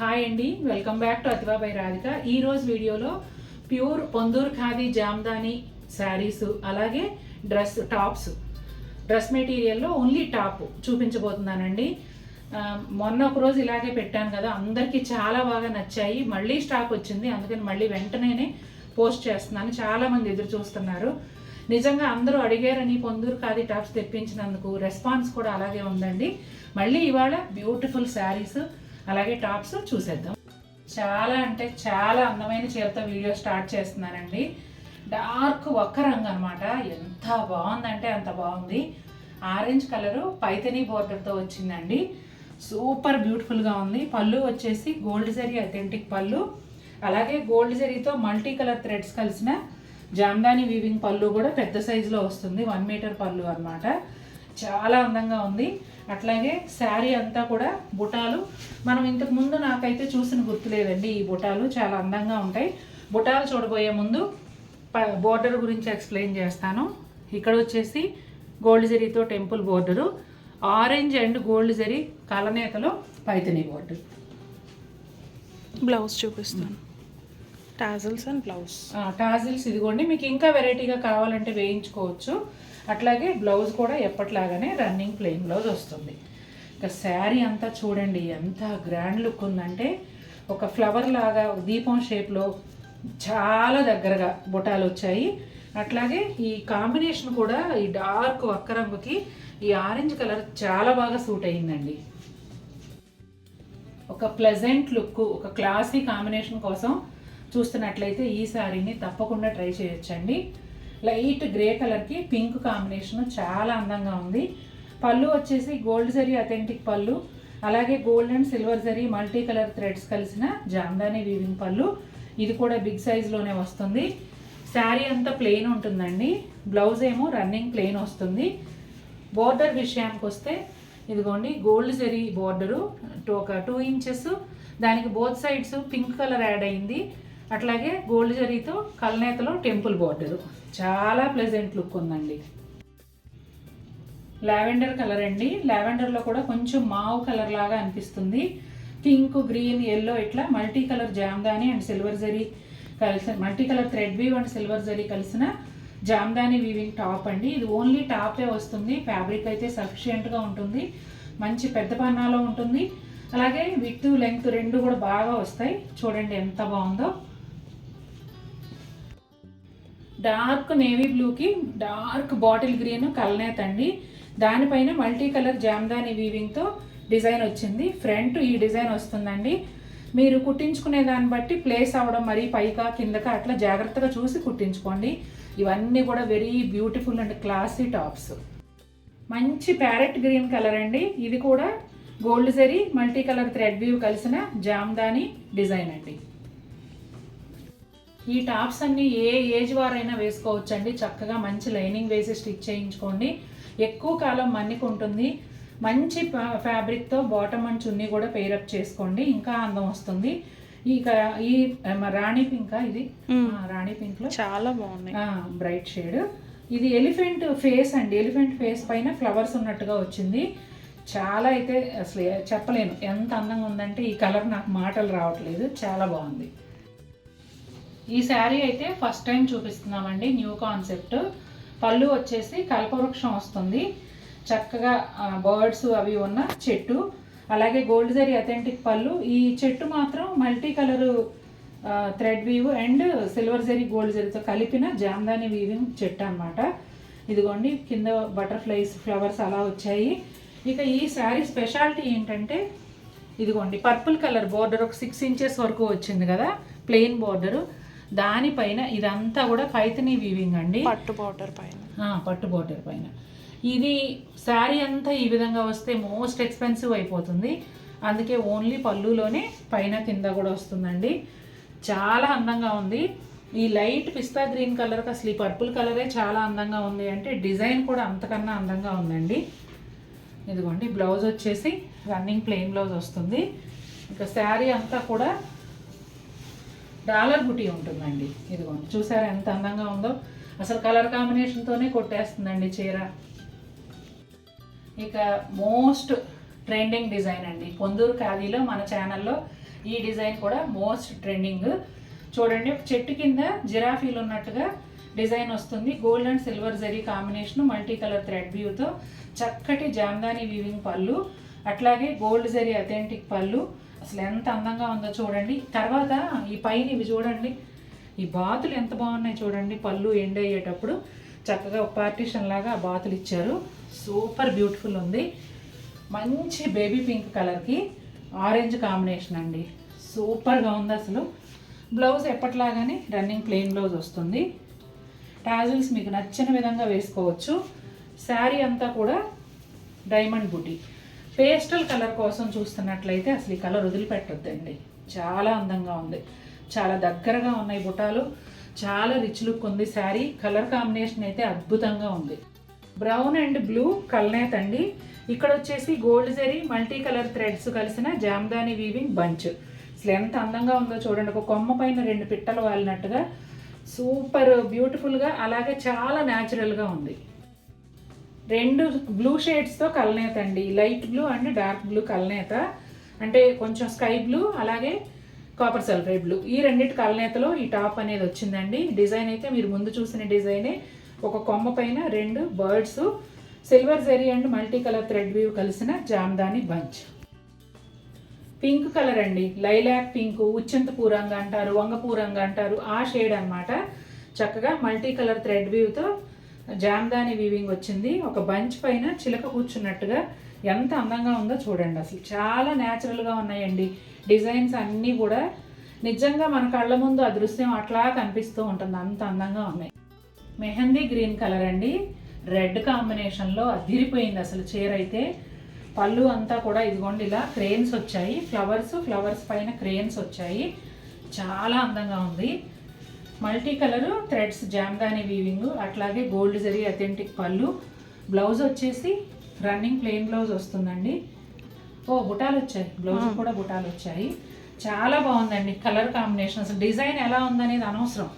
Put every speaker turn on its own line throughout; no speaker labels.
Hi అండి, welcome back to Ativa by Radhika. ఈరోజు వీడియోలో ప్యూర్ పొందూరు ఖాదీ జామ్దాని శారీస్, అలాగే డ్రెస్ మెటీరియల్లో ఓన్లీ టాప్ చూపించబోతున్నానండి. మొన్న ఒక రోజు ఇలాగే పెట్టాను కదా, అందరికీ చాలా బాగా నచ్చాయి. మళ్ళీ స్టాక్ వచ్చింది, అందుకని మళ్ళీ వెంటనే పోస్ట్ చేస్తున్నాను. చాలామంది ఎదురు చూస్తున్నారు. నిజంగా అందరూ అడిగారని పొందూరు ఖాదీ టాప్స్ తెప్పించినందుకు రెస్పాన్స్ కూడా అలాగే ఉందండి. మళ్ళీ ఇవాళ బ్యూటిఫుల్ శారీస్ అలాగే టాప్స్ చూసేద్దాం. చాలా అంటే చాలా అందమైన చీరతో వీడియో స్టార్ట్ చేస్తున్నానండి. డార్క్ ఒక్క రంగు అనమాట. ఎంత బాగుందంటే అంత బాగుంది. ఆరెంజ్ కలరు పైతనీ బోర్డర్తో వచ్చిందండి. సూపర్ బ్యూటిఫుల్గా ఉంది. పళ్ళు వచ్చేసి గోల్డ్ జరీ అథెంటిక్ పళ్ళు, అలాగే గోల్డ్ జరీతో మల్టీ కలర్ థ్రెడ్స్ కలిసిన జామ్దాని వీవింగ్ పళ్ళు కూడా పెద్ద సైజులో వస్తుంది. 1 మీటర్ పళ్ళు అనమాట. చాలా అందంగా ఉంది. అట్లాగే శారీ అంతా కూడా బుటాలు, మనం ఇంతకు ముందు నాకైతే చూసిన గుర్తులేదండి. ఈ బుటాలు చాలా అందంగా ఉంటాయి. బుటాలు చూడబోయే ముందు బోర్డర్ గురించి ఎక్స్ప్లెయిన్ చేస్తాను. ఇక్కడ వచ్చేసి గోల్డ్ జరీతో temple border, orange and gold zari కలనేతలో పైతనీ బోర్డర్.
బ్లౌజ్ చూపిస్తాను. Tassels and blouse.
టాజిల్స్ ఇదిగోండి. మీకు ఇంకా వెరైటీగా కావాలంటే వేయించుకోవచ్చు. అట్లాగే బ్లౌజ్ కూడా ఎప్పట్లాగానే రన్నింగ్ ప్లెయిన్ బ్లౌజ్ వస్తుంది. ఇక శారీ అంతా చూడండి ఎంత గ్రాండ్ లుక్ ఉందంటే, ఒక ఫ్లవర్ లాగా దీపం షేప్లో చాలా దగ్గరగా బుటాలు వచ్చాయి. అట్లాగే ఈ కాంబినేషన్ కూడా ఈ డార్క్ ఒక్క రంగుకి ఈ ఆరెంజ్ కలర్ చాలా బాగా సూట్ అయ్యిందండి. ఒక ప్లెజెంట్ లుక్, ఒక క్లాసీ కాంబినేషన్ కోసం చూస్తున్నట్లయితే ఈ శారీని తప్పకుండా ట్రై చేయొచ్చండి. లైట్ గ్రే కలర్కి పింక్ కాంబినేషన్ చాలా అందంగా ఉంది. పళ్ళు వచ్చేసి గోల్డ్ జరీ అథెంటిక్ పళ్ళు, అలాగే gold and silver zari multi colour threads కలిసిన జామ్దాని వీవింగ్ పళ్ళు. ఇది కూడా బిగ్ సైజ్లోనే వస్తుంది. శారీ అంతా ప్లెయిన్ ఉంటుందండి. బ్లౌజ్ ఏమో రన్నింగ్ ప్లెయిన్ వస్తుంది. బోర్డర్ విషయానికి వస్తే ఇదిగోండి గోల్డ్ జరీ బోర్డరు ఒక 2 ఇంచెస్, దానికి both sides pink colour add అయింది. అట్లాగే గోల్డ్ జరీతో కల్నేతలో టెంపుల్ బోర్డరు. చాలా ప్లెజెంట్ లుక్ ఉందండి. లావెండర్ కలర్ అండి. లావెండర్లో కూడా కొంచెం మావు కలర్ లాగా అనిపిస్తుంది. పింక్, గ్రీన్, ఎల్లో ఇట్లా multi colour jamdani and silver zari కలిసిన, multi colour thread weave and silver zari కలిసిన జామ్దాని వీవింగ్ టాప్ అండి. ఇది ఓన్లీ టాపే వస్తుంది. ఫ్యాబ్రిక్ అయితే సఫిషియెంట్గా ఉంటుంది. మంచి పెద్ద పన్నాలో ఉంటుంది. అలాగే విత్ లెంగ్త్ రెండు కూడా బాగా వస్తాయి. చూడండి ఎంత బాగుందో. డార్క్ నేవీ బ్లూకి డార్క్ బాటిల్ గ్రీన్ కల్నేత అండి. దానిపైన మల్టీ కలర్ జామ్దాని వీవింగ్తో డిజైన్ వచ్చింది. ఫ్రంట్ ఈ డిజైన్ వస్తుందండి. మీరు కుట్టించుకునే దాన్ని బట్టి ప్లేస్ అవ్వడం మరీ పైకా కిందకా అట్లా జాగ్రత్తగా చూసి కుట్టించుకోండి. ఇవన్నీ కూడా very beautiful and classy tops. మంచి ప్యారెట్ గ్రీన్ కలర్ అండి. ఇది కూడా gold zari multi colour thread weave కలిసిన జామ్దాని డిజైన్ అండి. ఈ టాప్స్ అన్ని ఏ ఏజ్ వారైనా వేసుకోవచ్చు అండి. చక్కగా మంచి లైనింగ్ వేసి స్టిచ్ చేయించుకోండి. ఎక్కువ కాలం మన్నికుంటుంది. మంచి ఫ్యాబ్రిక్తో బాటమ్ అండ్ చున్నీ కూడా పేరప్ చేసుకోండి, ఇంకా అందం వస్తుంది. ఈ రాణి పింక్, ఇది రాణి పింక్ లో
చాలా బాగుంది,
బ్రైట్ షేడ్. ఇది ఎలిఫెంట్ ఫేస్ అండి. ఎలిఫెంట్ ఫేస్ పైన ఫ్లవర్స్ ఉన్నట్టుగా వచ్చింది. చాలా అయితే అసలు చెప్పలేను ఎంత అందంగా ఉందంటే, ఈ కలర్ నాకు మాటలు రావట్లేదు. చాలా బాగుంది. ఈ శారీ అయితే ఫస్ట్ టైం చూపిస్తున్నామండి, న్యూ కాన్సెప్ట్. పళ్ళు వచ్చేసి కల్పవృక్షం వస్తుంది. చక్కగా బర్డ్స్ అవి ఉన్న చెట్టు, అలాగే గోల్డ్ జరీ అథెంటిక్ పళ్ళు. ఈ చెట్టు మాత్రం multi colour thread weave and silver zari gold జరీతో కలిపిన జామ్దాని వీవింగ్ చెట్టు అనమాట. ఇదిగోండి కింద బటర్ఫ్లైస్ ఫ్లవర్స్ అలా వచ్చాయి. ఇక ఈ శారీ స్పెషాలిటీ ఏంటంటే ఇదిగోండి పర్పుల్ కలర్ బోర్డర్ ఒక 6 ఇంచెస్ వరకు వచ్చింది కదా, ప్లెయిన్ బోర్డరు. దానిపైన ఇదంతా కూడా పైతనీ వీవింగ్ అండి,
పట్టు బోర్డర్ పైన.
పట్టు బోర్డర్ పైన ఇది శారీ అంతా ఈ విధంగా వస్తే మోస్ట్ ఎక్స్పెన్సివ్ అయిపోతుంది. అందుకే ఓన్లీ పళ్ళులోనే పైన కింద కూడా వస్తుందండి. చాలా అందంగా ఉంది. ఈ లైట్ పిస్తా గ్రీన్ కలర్కి అసలు ఈ పర్పుల్ కలరే చాలా అందంగా ఉంది అంటే, డిజైన్ కూడా అంతకన్నా అందంగా ఉందండి. ఇదిగోండి బ్లౌజ్ వచ్చేసి రన్నింగ్ ప్లెయిన్ బ్లౌజ్ వస్తుంది. ఇంకా శారీ అంతా కూడా డాలర్ బుటీ ఉంటుందండి. ఇదిగోండి చూసారా ఎంత అందంగా ఉందో. అసలు కలర్ కాంబినేషన్తోనే కొట్టేస్తుందండి చీర. ఇక మోస్ట్ ట్రెండింగ్ డిజైన్ అండి. పొందూరు ఖాదీలో మన ఛానల్లో ఈ డిజైన్ కూడా మోస్ట్ ట్రెండింగ్. చూడండి, ఒక చెట్టు కింద జిరాఫీలు ఉన్నట్టుగా డిజైన్ వస్తుంది. Gold and silver zari combination, multi colour thread వ్యూతో చక్కటి జామ్దాని వీవింగ్ పళ్ళు, అట్లాగే గోల్డ్ జరీ అథెంటిక్ పళ్ళు. అసలు ఎంత అందంగా ఉందో చూడండి. తర్వాత ఈ పైన ఇవి చూడండి, ఈ బాతులు ఎంత బాగున్నాయి చూడండి. పళ్ళు ఎండ్ అయ్యేటప్పుడు చక్కగా ఒక పార్టీషన్ లాగా ఆ బాతులు ఇచ్చారు. సూపర్ బ్యూటిఫుల్ ఉంది. మంచి బేబీ పింక్ కలర్కి ఆరెంజ్ కాంబినేషన్ అండి. సూపర్గా ఉంది అసలు. బ్లౌజ్ ఎప్పట్లాగానే రన్నింగ్ ప్లెయిన్ బ్లౌజ్ వస్తుంది. టాజిల్స్ మీకు నచ్చిన విధంగా వేసుకోవచ్చు. శారీ అంతా కూడా డైమండ్ బుటీ. పేస్టల్ కలర్ కోసం చూస్తున్నట్లయితే అసలు ఈ కలర్ వదిలిపెట్టొద్దండి. చాలా అందంగా ఉంది. చాలా దగ్గరగా ఉన్నాయి బుటాలు. చాలా రిచ్ లుక్ ఉంది శారీ. కలర్ కాంబినేషన్ అయితే అద్భుతంగా ఉంది. బ్రౌన్ అండ్ బ్లూ కల్నేత్ అండి. ఇక్కడ వచ్చేసి gold zari multi colour threads కలిసిన జామ్దాని వీవింగ్ బంచ్. అసలు ఎంత అందంగా ఉందో చూడండి. ఒక కొమ్మ పైన 2 పిట్టలు వాలినట్టుగా సూపర్ బ్యూటిఫుల్గా, అలాగే చాలా న్యాచురల్గా ఉంది. 2 బ్లూ షేడ్స్తో కల్నేత అండి. Light blue and dark blue కల్నేత, అంటే కొంచెం స్కై బ్లూ అలాగే కాపర్ సల్ఫైడ్ బ్లూ, ఈ రెండింటి కల్నేతలో ఈ టాప్ అనేది వచ్చిందండి. డిజైన్ అయితే మీరు ముందు చూసిన డిజైనే. ఒక కొమ్మ పైన 2 birds, silver zari and multi colour thread weave కలిసిన జామ్దాని బంచ్. పింక్ కలర్ అండి. లైలాక్ పింక్, ఉచ్చింతపూ రంగు అంటారు, వంగపూ రంగు అంటారు, ఆ షేడ్ అనమాట. చక్కగా మల్టీ కలర్ థ్రెడ్ వీవ్తో జామ్దాని వీవింగ్ వచ్చింది. ఒక బంచ్ పైన చిలక కూర్చున్నట్టుగా ఎంత అందంగా ఉందో చూడండి. అసలు చాలా న్యాచురల్గా ఉన్నాయండి డిజైన్స్ అన్నీ కూడా. నిజంగా మన కళ్ళ ముందు ఆ దృశ్యం అట్లా కనిపిస్తూ ఉంటుంది, అంత అందంగా ఉన్నాయి. మెహందీ గ్రీన్ కలర్ అండి. రెడ్ కాంబినేషన్లో అదిరిపోయింది అసలు చీర అయితే. పళ్ళు అంతా కూడా ఇదిగోండి ఇలా క్రేన్స్ వచ్చాయి. ఫ్లవర్స్ పైన క్రేన్స్ వచ్చాయి. చాలా అందంగా ఉంది. Multi colour threads Jamdani weaving, అట్లాగే గోల్డ్ జరీ అథెంటిక్ పళ్ళు. బ్లౌజ్ వచ్చేసి రన్నింగ్ ప్లెయిన్ బ్లౌజ్ వస్తుందండి. బుటాలు వచ్చాయి, బ్లౌజ్ కూడా బుటాలు వచ్చాయి. చాలా బాగుందండి కలర్ కాంబినేషన్. అసలు డిజైన్ ఎలా ఉందనేది అనవసరం,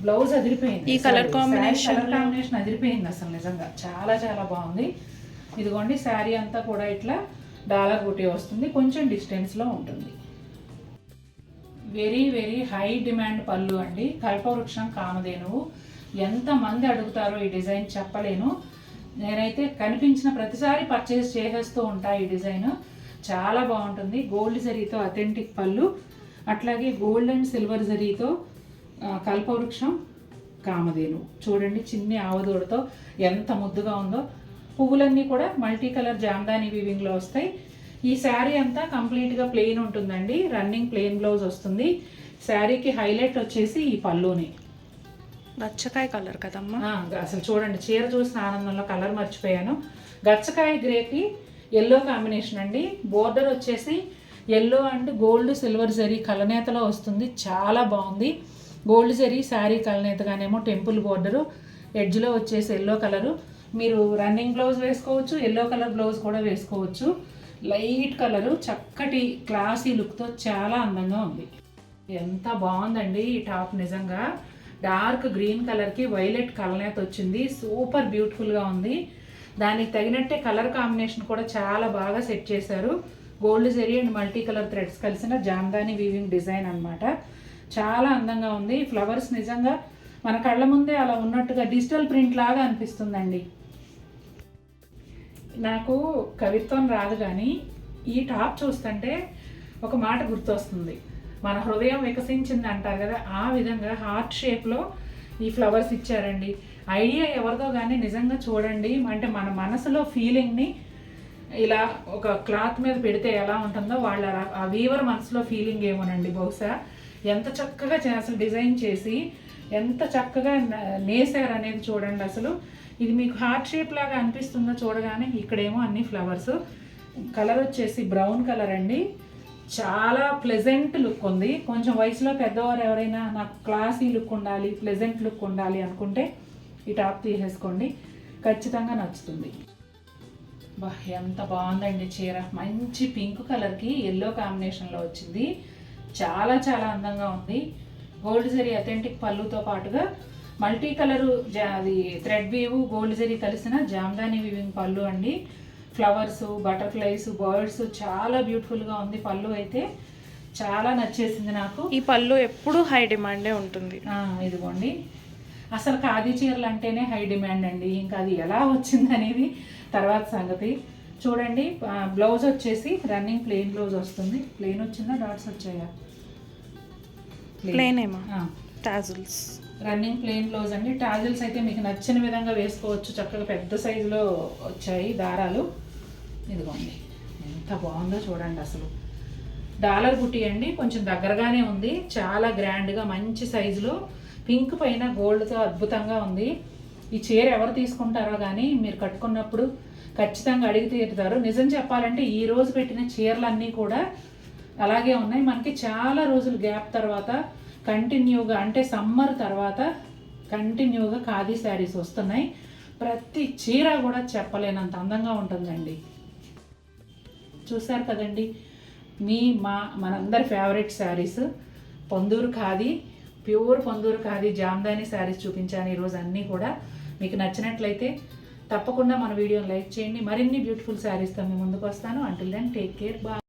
బ్లౌజ్ అదిరిపోయింది.
ఈ కలర్ కాంబినేషన్
అదిరిపోయింది అసలు నిజంగా. చాలా చాలా బాగుంది. ఇదిగోండి శారీ అంతా కూడా ఇట్లా డాలర్ బూటీ వస్తుంది, కొంచెం డిస్టెన్స్లో ఉంటుంది. వెరీ వెరీ హై డిమాండ్ పళ్ళు అండి. కల్పవృక్షం కామధేనువు. ఎంతమంది అడుగుతారో ఈ డిజైన్ చెప్పలేను. నేనైతే కనిపించిన ప్రతిసారి పర్చేస్ చేసేస్తూ ఉంటా. ఈ డిజైన్ చాలా బాగుంటుంది. గోల్డ్ జరీతో అథెంటిక్ పళ్ళు, అట్లాగే గోల్డ్ అండ్ సిల్వర్ జరీతో కల్పవృక్షం కామధేను. చూడండి చిన్ని ఆవదూడతో ఎంత ముద్దుగా ఉందో. పువ్వులన్నీ కూడా మల్టీ కలర్ జామ్దాని వీవింగ్లో వస్తాయి. ఈ శారీ అంతా కంప్లీట్గా ప్లెయిన్ ఉంటుందండి. రన్నింగ్ ప్లెయిన్ బ్లౌజ్ వస్తుంది. శారీకి హైలైట్ వచ్చేసి ఈ పళ్ళుని.
గచ్చకాయ కలర్ కదమ్మా.
అసలు చూడండి, చీర చూసిన ఆనందంలో కలర్ మర్చిపోయాను. గచ్చకాయ గ్రేకి ఎల్లో కాంబినేషన్ అండి. బోర్డర్ వచ్చేసి yellow and gold silver zari కలనేతలో వస్తుంది. చాలా బాగుంది. గోల్డ్ జరీ శారీ కలనేతగానేమో టెంపుల్ బోర్డరు, ఎడ్జ్లో వచ్చేసి ఎల్లో కలరు. మీరు రన్నింగ్ బ్లౌజ్ వేసుకోవచ్చు, ఎల్లో కలర్ బ్లౌజ్ కూడా వేసుకోవచ్చు. లైట్ కలరు, చక్కటి క్లాసీ లుక్తో చాలా అందంగా ఉంది. ఎంత బాగుందండి ఈ టాప్ నిజంగా. డార్క్ గ్రీన్ కలర్కి వైలెట్ కలనేత వచ్చింది. సూపర్ బ్యూటిఫుల్గా ఉంది. దానికి తగినట్టే కలర్ కాంబినేషన్ కూడా చాలా బాగా సెట్ చేశారు. Gold zari and multi colour threads కలిసిన జామ్దాని వీవింగ్ డిజైన్ అనమాట. చాలా అందంగా ఉంది. ఫ్లవర్స్ నిజంగా మన కళ్ళ ముందే అలా ఉన్నట్టుగా డిజిటల్ ప్రింట్ లాగా అనిపిస్తుందండి. నాకు కవిత్వం రాదు కానీ ఈ టాప్ చూస్తుంటే ఒక మాట గుర్తొస్తుంది. మన హృదయం వికసించింది అంటారు కదా, ఆ విధంగా హార్ట్ షేప్లో ఈ ఫ్లవర్స్ ఇచ్చారండి. ఐడియా ఎవరిదో కానీ నిజంగా చూడండి, అంటే మన మనసులో ఫీలింగ్ని ఇలా ఒక క్లాత్ మీద పెడితే ఎలా ఉంటుందో వాళ్ళ ఆ వీవర్ మనసులో ఫీలింగ్ ఏమోనండి. బహుశా ఎంత చక్కగా అసలు డిజైన్ చేసి ఎంత చక్కగా నేసారు అనేది చూడండి. అసలు ఇది మీకు హార్ట్ షేప్ లాగా అనిపిస్తుందో చూడగానే. ఇక్కడేమో అన్ని ఫ్లవర్స్. కలర్ వచ్చేసి బ్రౌన్ కలర్ అండి. చాలా ప్లెజెంట్ లుక్ ఉంది. కొంచెం వయసులో పెద్దవారు ఎవరైనా నాకు క్లాసీ లుక్ ఉండాలి, ప్లెజెంట్ లుక్ ఉండాలి అనుకుంటే ఈ టాప్ తీసేసుకోండి, ఖచ్చితంగా నచ్చుతుంది. బా ఎంత బాగుందండి చీర. మంచి పింక్ కలర్కి ఎల్లో కాంబినేషన్లో వచ్చింది. చాలా చాలా అందంగా ఉంది. గోల్డ్ జరీ అథెంటిక్ పళ్ళుతో పాటుగా మల్టీ కలరు అది థ్రెడ్ వీవ్ గోల్డ్ జరీ కలిసిన జామ్దాని వీవింగ్ పళ్ళు అండి. ఫ్లవర్స్, బటర్ఫ్లైస్, బర్డ్స్ చాలా బ్యూటిఫుల్గా ఉంది. పళ్ళు అయితే చాలా నచ్చేసింది నాకు.
ఈ పళ్ళు ఎప్పుడు హై డిమాండే ఉంటుంది.
ఇదిగోండి, అసలు ఖాదీ చీరలు అంటేనే హై డిమాండ్ అండి. ఇంకా అది ఎలా వచ్చింది అనేది తర్వాత సంగతి. చూడండి, బ్లౌజ్ వచ్చేసి రన్నింగ్ ప్లెయిన్ బ్లౌజ్ వస్తుంది. ప్లెయిన్ వచ్చిందా, డాట్స్ వచ్చాయా?
ప్లెయిన్ ఏమో, టాజిల్స్.
రన్నింగ్ ప్లెయిన్ బ్లౌజ్ అండి. టాజిల్స్ అయితే మీకు నచ్చిన విధంగా వేసుకోవచ్చు. చక్కగా పెద్ద సైజులో వచ్చాయి దారాలు. ఇదిగోండి, ఎంత బాగుందో చూడండి. అసలు డాలర్ బుట్టి అండి, కొంచెం దగ్గరగానే ఉంది. చాలా గ్రాండ్గా మంచి సైజులో పింక్ పైన గోల్డ్తో అద్భుతంగా ఉంది. ఈ చీర ఎవరు తీసుకుంటారో కానీ మీరు కట్టుకున్నప్పుడు ఖచ్చితంగా అడిగి తీరుతారు. నిజం చెప్పాలంటే ఈ రోజు పెట్టిన చీరలన్నీ కూడా అలాగే ఉన్నాయి. మనకి చాలా రోజులు గ్యాప్ తర్వాత కంటిన్యూగా, అంటే సమ్మర్ తర్వాత కంటిన్యూగా ఖాదీ శారీస్ వస్తున్నాయి. ప్రతి చీర కూడా చెప్పలేనంత అందంగా ఉంటుందండి. చూసారు కదండి, మనందరి ఫేవరెట్ శారీస్ పొందూరు ఖాదీ, ప్యూర్ పొందూరు ఖాదీ జామ్దాని శారీస్ చూపించాను ఈరోజు అన్నీ కూడా. మీకు నచ్చినట్లయితే తప్పకుండా మన వీడియోని లైక్ చేయండి. మరిన్ని బ్యూటిఫుల్ శారీస్తో మీ ముందుకు వస్తాను. Until then take care, bye.